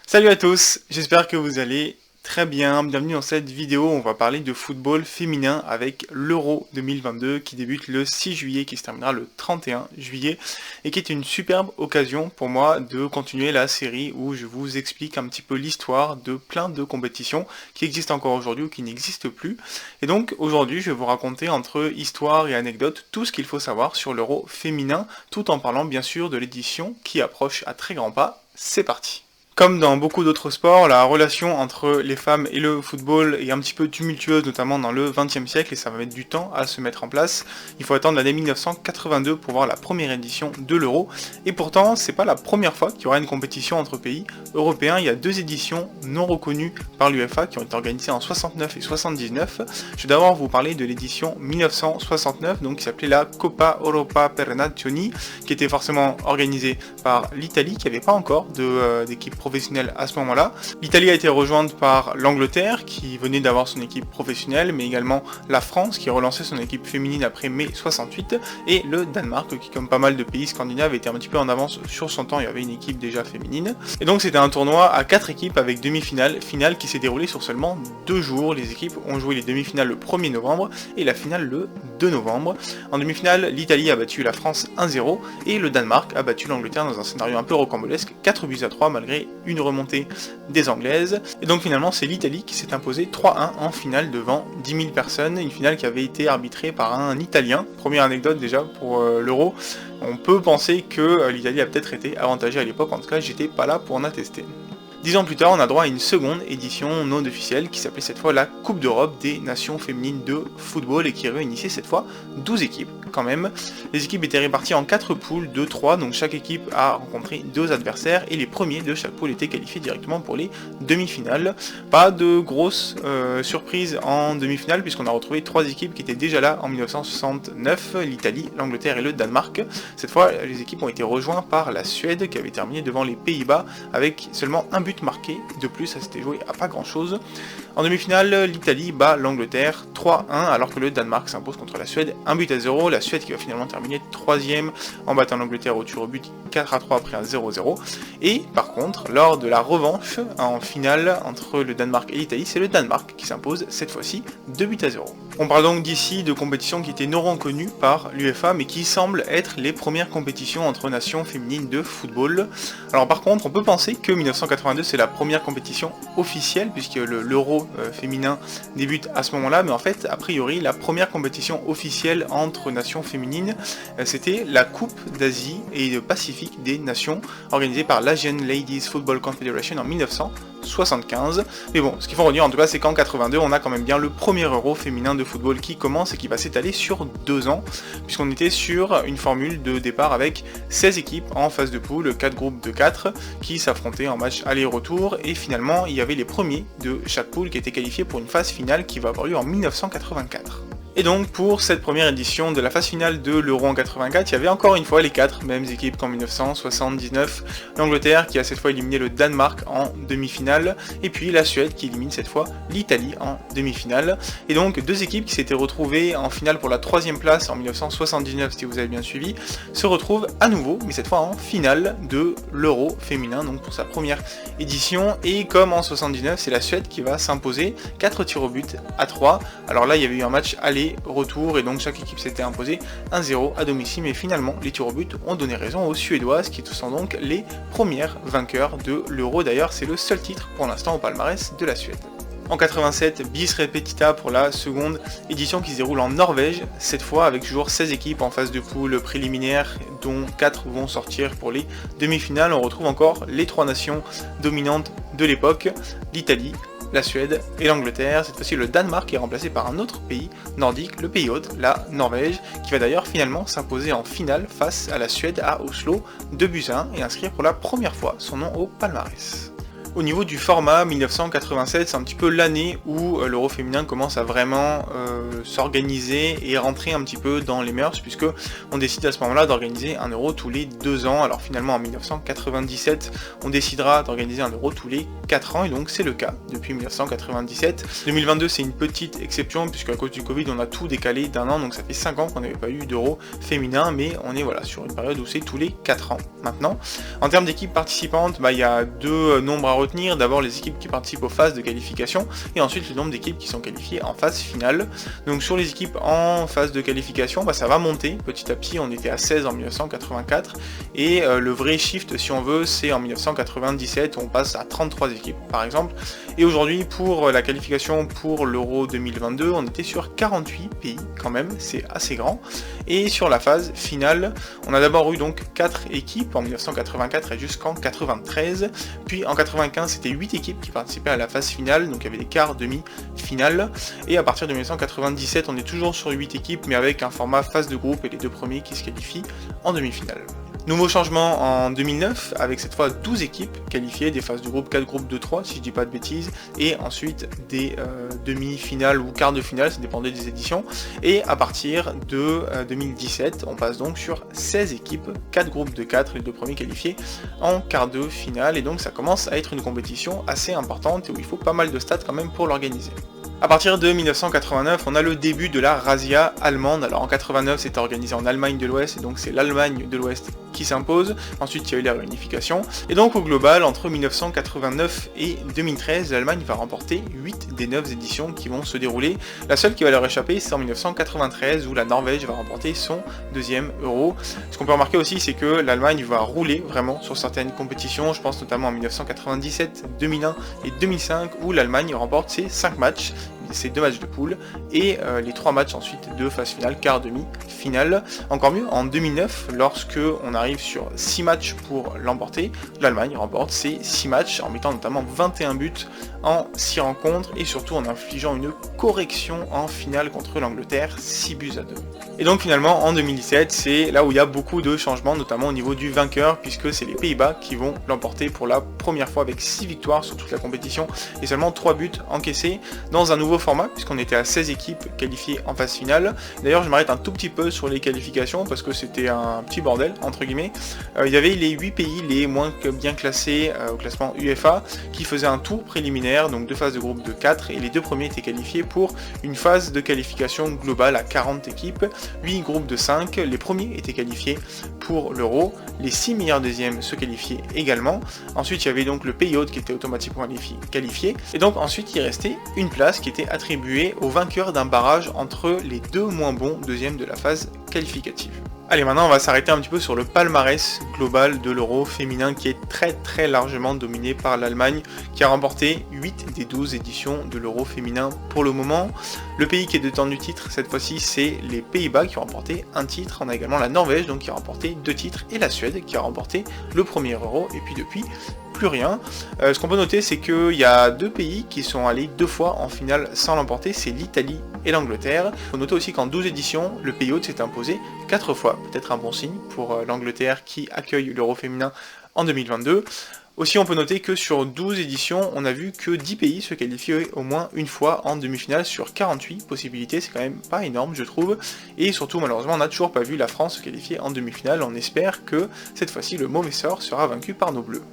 Salut à tous, j'espère que vous allez très bien. Bienvenue dans cette vidéo, on va parler de football féminin avec l'Euro 2022 qui débute le 6 juillet, qui se terminera le 31 juillet et qui est une superbe occasion pour moi de continuer la série où je vous explique un petit peu l'histoire de plein de compétitions qui existent encore aujourd'hui ou qui n'existent plus. Et donc aujourd'hui je vais vous raconter entre histoire et anecdotes tout ce qu'il faut savoir sur l'Euro féminin tout en parlant bien sûr de l'édition qui approche à très grands pas. C'est parti! Comme dans beaucoup d'autres sports, la relation entre les femmes et le football est un petit peu tumultueuse, notamment dans le XXe siècle, et ça va mettre du temps à se mettre en place. Il faut attendre l'année 1982 pour voir la première édition de l'Euro, et pourtant, c'est pas la première fois qu'il y aura une compétition entre pays européens. Il y a deux éditions non reconnues par l'UEFA qui ont été organisées en 69 et 79. Je vais d'abord vous parler de l'édition 1969, donc qui s'appelait la Coppa Europa per Nazioni, qui était forcément organisée par l'Italie, qui n'avait pas encore d'équipe professionnelle à ce moment-là. L'Italie a été rejointe par l'Angleterre qui venait d'avoir son équipe professionnelle, mais également la France qui relançait son équipe féminine après mai 68, et le Danemark qui, comme pas mal de pays scandinaves, était un petit peu en avance sur son temps. Il y avait une équipe déjà féminine. Et donc c'était un tournoi à 4 équipes avec demi-finale, finale qui s'est déroulée sur seulement 2 jours. Les équipes ont joué les demi-finales le 1er novembre et la finale le 2 novembre. En demi-finale, l'Italie a battu la France 1-0 et le Danemark a battu l'Angleterre dans un scénario un peu rocambolesque, 4-3 malgré une remontée des Anglaises. Et donc finalement c'est l'Italie qui s'est imposée 3-1 en finale devant 10 000 personnes, une finale qui avait été arbitrée par un Italien. Première anecdote déjà pour l'Euro, on peut penser que l'Italie a peut-être été avantagée à l'époque, en tout cas j'étais pas là pour en attester. 10 ans plus tard, on a droit à une seconde édition non officielle qui s'appelait cette fois la Coupe d'Europe des Nations Féminines de Football et qui réunissait cette fois 12 équipes quand même. Les équipes étaient réparties en 4 poules de 3, donc chaque équipe a rencontré 2 adversaires et les premiers de chaque poule étaient qualifiés directement pour les demi-finales. Pas de grosses surprises en demi-finale puisqu'on a retrouvé 3 équipes qui étaient déjà là en 1969, l'Italie, l'Angleterre et le Danemark. Cette fois, les équipes ont été rejointes par la Suède qui avait terminé devant les Pays-Bas avec seulement un but marqué, de plus ça s'était joué à pas grand chose. En demi-finale, l'Italie bat l'Angleterre 3-1 alors que le Danemark s'impose contre la Suède 1-0, la Suède qui va finalement terminer 3ème en battant l'Angleterre au tir au but 4-3 après un 0-0. Et par contre, lors de la revanche en finale entre le Danemark et l'Italie, c'est le Danemark qui s'impose cette fois-ci 2-0. On parle donc d'ici de compétitions qui étaient non reconnues par l'UEFA mais qui semblent être les premières compétitions entre nations féminines de football. Alors par contre, on peut penser que 1982 c'est la première compétition officielle puisque l'Euro féminin débute à ce moment-là, mais en fait, a priori, la première compétition officielle entre nations féminines, c'était la Coupe d'Asie et de Pacifique des Nations, organisée par l'Asian Ladies Football Confederation en 1975. Mais bon, ce qu'il faut redire en tout cas, c'est qu'en 82, on a quand même bien le premier Euro féminin de football qui commence et qui va s'étaler sur 2 ans, puisqu'on était sur une formule de départ avec 16 équipes en phase de poule, 4 groupes de 4, qui s'affrontaient en match aller-retour, et finalement, il y avait les premiers de chaque poule qui étaient qualifiés pour une phase finale qui va avoir lieu en 1984. Et donc pour cette première édition de la phase finale de l'Euro en 84, il y avait encore une fois les 4 mêmes équipes qu'en 1979, l'Angleterre qui a cette fois éliminé le Danemark en demi-finale, et puis la Suède qui élimine cette fois l'Italie en demi-finale. Et donc 2 équipes qui s'étaient retrouvées en finale pour la 3ème place en 1979 si vous avez bien suivi, se retrouvent à nouveau, mais cette fois en finale de l'Euro féminin, donc pour sa première édition, et comme en 79, c'est la Suède qui va s'imposer 4 tirs au but à 3. Alors là il y avait eu un match aller-retour et donc chaque équipe s'était imposée 1-0 à domicile, mais finalement les tirs au but ont donné raison aux Suédoises qui sont donc les premières vainqueurs de l'Euro. D'ailleurs c'est le seul titre pour l'instant au palmarès de la Suède. En 87, bis repetita pour la seconde édition qui se déroule en Norvège, cette fois avec toujours 16 équipes en phase de poule préliminaire, dont 4 vont sortir pour les demi-finales. On retrouve encore les 3 nations dominantes de l'époque, l'Italie, la Suède et l'Angleterre. Cette fois-ci le Danemark est remplacé par un autre pays nordique, le pays hôte, la Norvège, qui va d'ailleurs finalement s'imposer en finale face à la Suède à Oslo 2-1 et inscrire pour la première fois son nom au palmarès. Au niveau du format, 1987, c'est un petit peu l'année où l'Euro féminin commence à vraiment s'organiser et rentrer un petit peu dans les mœurs, puisque on décide à ce moment-là d'organiser un Euro tous les 2 ans. Alors finalement en 1997, on décidera d'organiser un Euro tous les 4 ans, et donc c'est le cas depuis 1997. 2022 c'est une petite exception, puisque à cause du Covid on a tout décalé d'1 an, donc ça fait 5 ans qu'on n'avait pas eu d'Euro féminin, mais on est voilà sur une période où c'est tous les 4 ans maintenant. En termes d'équipes participantes, il y a 2 nombres à retenir d'abord les équipes qui participent aux phases de qualification et ensuite le nombre d'équipes qui sont qualifiées en phase finale. Donc sur les équipes en phase de qualification, ça va monter petit à petit. On était à 16 en 1984 et le vrai shift, si on veut, c'est en 1997 où on passe à 33 équipes par exemple. Et aujourd'hui, pour la qualification pour l'Euro 2022, on était sur 48 pays quand même, c'est assez grand. Et sur la phase finale, on a d'abord eu donc 4 équipes en 1984 et jusqu'en 93, puis en 95 c'était 8 équipes qui participaient à la phase finale, donc il y avait des quarts, demi-finales, et à partir de 1997 on est toujours sur 8 équipes mais avec un format phase de groupe et les deux premiers qui se qualifient en demi-finale. Nouveau changement en 2009, avec cette fois 12 équipes qualifiées, des phases de groupe, 4 groupes de 3 si je dis pas de bêtises, et ensuite des demi-finales ou quarts de finale, ça dépendait des éditions, et à partir de 2017, on passe donc sur 16 équipes, 4 groupes de 4, les deux premiers qualifiés en quart de finale, et donc ça commence à être une compétition assez importante et où il faut pas mal de stats quand même pour l'organiser. A partir de 1989, on a le début de la razzia allemande. Alors en 89, c'était organisé en Allemagne de l'Ouest, et donc c'est l'Allemagne de l'Ouest qui s'impose. Ensuite, il y a eu la réunification. Et donc au global, entre 1989 et 2013, l'Allemagne va remporter 8 des 9 éditions qui vont se dérouler. La seule qui va leur échapper, c'est en 1993, où la Norvège va remporter son deuxième Euro. Ce qu'on peut remarquer aussi, c'est que l'Allemagne va rouler vraiment sur certaines compétitions. Je pense notamment en 1997, 2001 et 2005, où l'Allemagne remporte ses 5 matchs. Ces 2 matchs de poule et les 3 matchs ensuite de phase finale, quart, demi, finale. Encore mieux, en 2009, lorsque on arrive sur 6 matchs pour l'emporter, l'Allemagne remporte ces 6 matchs en mettant notamment 21 buts en 6 rencontres et surtout en infligeant une correction en finale contre l'Angleterre, 6 buts à 2. Et donc finalement en 2017, c'est là où il y a beaucoup de changements, notamment au niveau du vainqueur, puisque c'est les Pays-Bas qui vont l'emporter pour la première fois avec 6 victoires sur toute la compétition et seulement 3 buts encaissés dans un nouveau format, puisqu'on était à 16 équipes qualifiées en phase finale. D'ailleurs, je m'arrête un tout petit peu sur les qualifications, parce que c'était un petit bordel, entre guillemets. Il y avait les 8 pays les moins bien classés au classement UEFA, qui faisaient un tour préliminaire, donc 2 phases de groupe de 4, et les 2 premiers étaient qualifiés pour une phase de qualification globale à 40 équipes, 8 groupes de 5, les premiers étaient qualifiés pour l'Euro, les 6 meilleurs deuxièmes se qualifiaient également. Ensuite, il y avait donc le pays hôte qui était automatiquement qualifié, et donc ensuite il restait une place qui était attribuée au vainqueur d'un barrage entre les 2 moins bons deuxièmes de la phase qualificative. Allez, maintenant on va s'arrêter un petit peu sur le palmarès global de l'Euro féminin qui est très largement dominé par l'Allemagne, qui a remporté 8 des 12 éditions de l'Euro féminin pour le moment. Le pays qui est détenu du titre cette fois-ci, c'est les Pays-Bas qui ont remporté un titre. On a également la Norvège donc qui a remporté 2 titres et la Suède qui a remporté le premier Euro, et puis depuis plus rien. Ce qu'on peut noter, c'est qu'il y a 2 pays qui sont allés 2 fois en finale sans l'emporter, c'est l'Italie et l'Angleterre. Il faut noter aussi qu'en 12 éditions, le pays hôte s'est imposé 4 fois, peut-être un bon signe pour l'Angleterre qui accueille l'Euro féminin en 2022. Aussi, on peut noter que sur 12 éditions, on a vu que 10 pays se qualifiaient au moins une fois en demi-finale sur 48 possibilités, c'est quand même pas énorme je trouve, et surtout malheureusement on n'a toujours pas vu la France se qualifier en demi-finale. On espère que cette fois-ci le mauvais sort sera vaincu par nos bleus.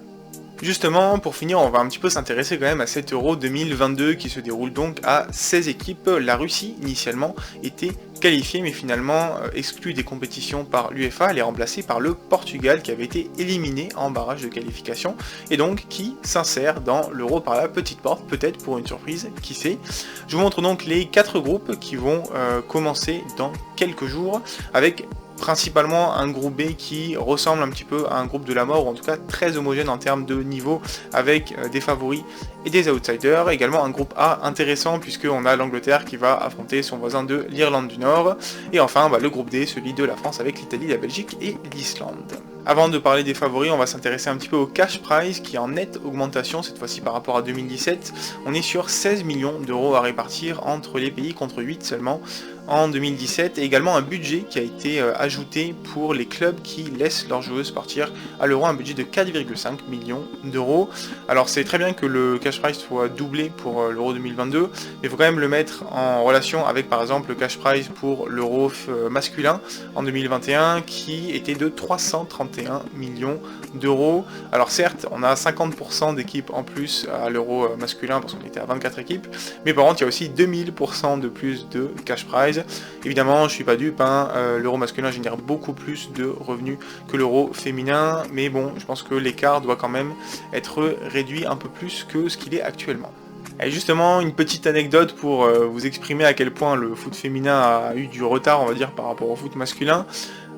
Justement, pour finir, on va un petit peu s'intéresser quand même à cet Euro 2022 qui se déroule donc à 16 équipes. La Russie, initialement, était qualifiée, mais finalement exclue des compétitions par l'UEFA. Elle est remplacée par le Portugal qui avait été éliminé en barrage de qualification et donc qui s'insère dans l'Euro par la petite porte, peut-être pour une surprise, qui sait. Je vous montre donc les 4 groupes qui vont commencer dans quelques jours avec principalement un groupe B qui ressemble un petit peu à un groupe de la mort, ou en tout cas très homogène en termes de niveau, avec des favoris et des outsiders. Également un groupe A intéressant, puisqu'on a l'Angleterre qui va affronter son voisin de l'Irlande du Nord. Et enfin le groupe D, celui de la France avec l'Italie, la Belgique et l'Islande. Avant de parler des favoris, on va s'intéresser un petit peu au cash prize qui est en nette augmentation cette fois-ci par rapport à 2017. On est sur 16 millions d'euros à répartir entre les pays contre 8 seulement en 2017, et également un budget qui a été ajouté pour les clubs qui laissent leurs joueuses partir à l'Euro, un budget de 4,5 millions d'euros. Alors c'est très bien que le cash prize soit doublé pour l'Euro 2022, mais il faut quand même le mettre en relation avec par exemple le cash prize pour l'Euro masculin en 2021 qui était de 331 millions d'euros. Alors certes, on a 50% d'équipes en plus à l'Euro masculin parce qu'on était à 24 équipes, mais par contre il y a aussi 2000% de plus de cash prize. Prize. Évidemment, je suis pas dupe, hein, l'Euro masculin génère beaucoup plus de revenus que l'Euro féminin, mais bon, je pense que l'écart doit quand même être réduit un peu plus que ce qu'il est actuellement. Et justement, une petite anecdote pour vous exprimer à quel point le foot féminin a eu du retard, on va dire, par rapport au foot masculin.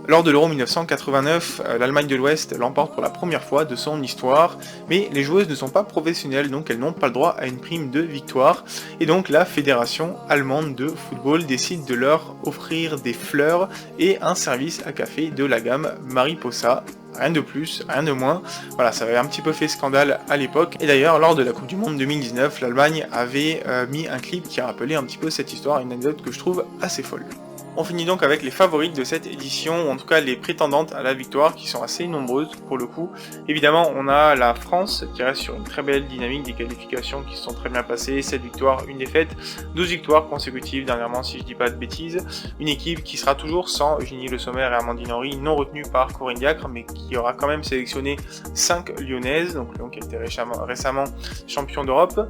Lors de l'Euro 1989, l'Allemagne de l'Ouest l'emporte pour la première fois de son histoire, mais les joueuses ne sont pas professionnelles, donc elles n'ont pas le droit à une prime de victoire, et donc la fédération allemande de football décide de leur offrir des fleurs et un service à café de la gamme Mariposa. Rien de plus, rien de moins. Voilà, ça avait un petit peu fait scandale à l'époque. Et d'ailleurs, lors de la Coupe du Monde 2019, l'Allemagne avait mis un clip qui rappelait un petit peu cette histoire, une anecdote que je trouve assez folle. On finit donc avec les favorites de cette édition, ou en tout cas les prétendantes à la victoire, qui sont assez nombreuses pour le coup. Évidemment, on a la France qui reste sur une très belle dynamique, des qualifications qui se sont très bien passées, 7 victoires, une défaite, 12 victoires consécutives dernièrement si je dis pas de bêtises. Une équipe qui sera toujours sans Eugénie Le Sommer et Amandine Henry, non retenue par Corinne Diacre, mais qui aura quand même sélectionné 5 Lyonnaises, donc Lyon qui a été récemment champion d'Europe,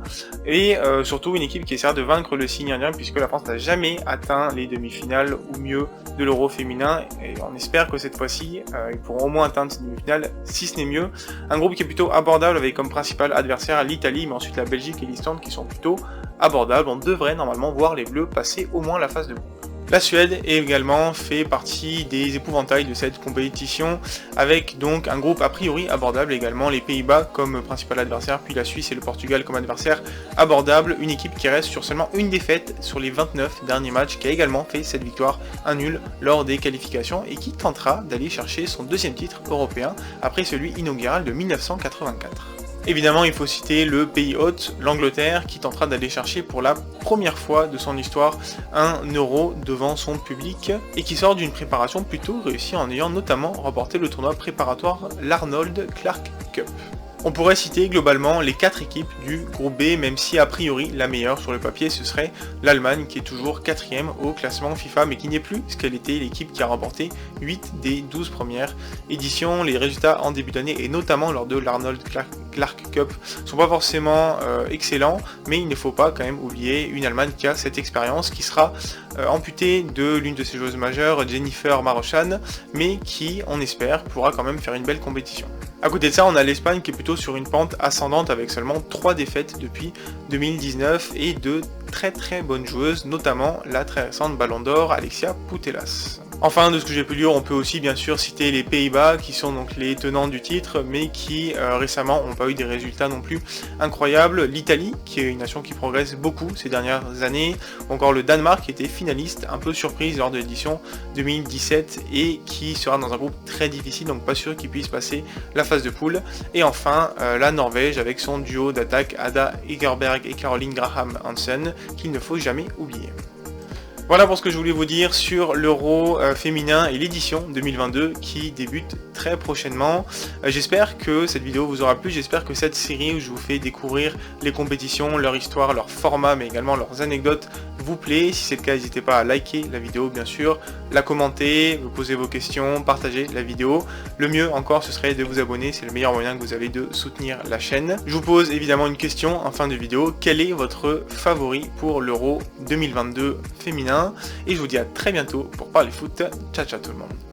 et surtout une équipe qui essaiera de vaincre le signe indien, puisque la France n'a jamais atteint les demi-finales ou mieux de l'Euro féminin, et on espère que cette fois-ci ils pourront au moins atteindre cette demi-finale, si ce n'est mieux. Un groupe qui est plutôt abordable avec comme principal adversaire l'Italie, mais ensuite la Belgique et l'Islande qui sont plutôt abordables. On devrait normalement voir les Bleus passer au moins la phase de groupe. La Suède également fait partie des épouvantails de cette compétition, avec donc un groupe a priori abordable également, les Pays-Bas comme principal adversaire, puis la Suisse et le Portugal comme adversaire abordable, une équipe qui reste sur seulement une défaite sur les 29 derniers matchs, qui a également fait cette victoire, un nul lors des qualifications, et qui tentera d'aller chercher son deuxième titre européen, après celui inaugural de 1984. Évidemment, il faut citer le pays hôte, l'Angleterre, qui tentera d'aller chercher pour la première fois de son histoire un euro devant son public, et qui sort d'une préparation plutôt réussie en ayant notamment remporté le tournoi préparatoire, l'Arnold Clark Cup. On pourrait citer globalement les 4 équipes du groupe B, même si a priori la meilleure sur le papier ce serait l'Allemagne, qui est toujours 4ème au classement FIFA, mais qui n'est plus ce qu'elle était, l'équipe qui a remporté 8 des 12 premières éditions. Les résultats en début d'année, et notamment lors de l'Arnold Clark Cup, sont pas forcément excellents, mais il ne faut pas quand même oublier une Allemagne qui a cette expérience, qui sera amputée de l'une de ses joueuses majeures, Jennifer Marochan, mais qui, on espère, pourra quand même faire une belle compétition. À côté de ça, on a l'Espagne qui est plutôt sur une pente ascendante avec seulement 3 défaites depuis 2019 et de très bonnes joueuses, notamment la très récente Ballon d'Or Alexia Putellas. Enfin, de ce que j'ai pu lire, on peut aussi bien sûr citer les Pays-Bas, qui sont donc les tenants du titre, mais qui récemment n'ont pas eu des résultats non plus incroyables. L'Italie, qui est une nation qui progresse beaucoup ces dernières années, ou encore le Danemark, qui était finaliste, un peu surprise lors de l'édition 2017, et qui sera dans un groupe très difficile, donc pas sûr qu'il puisse passer la phase de poule. Et enfin, la Norvège, avec son duo d'attaque Ada Egerberg et Caroline Graham Hansen, qu'il ne faut jamais oublier. Voilà pour ce que je voulais vous dire sur l'Euro féminin et l'édition 2022 qui débute très prochainement. J'espère que cette vidéo vous aura plu, j'espère que cette série où je vous fais découvrir les compétitions, leur histoire, leur format, mais également leurs anecdotes vous plaît. Si c'est le cas, n'hésitez pas à liker la vidéo bien sûr, la commenter, vous poser vos questions, partager la vidéo. Le mieux encore, ce serait de vous abonner, c'est le meilleur moyen que vous avez de soutenir la chaîne. Je vous pose évidemment une question en fin de vidéo, quel est votre favori pour l'Euro 2022 féminin? Et je vous dis à très bientôt pour parler foot. Ciao ciao tout le monde.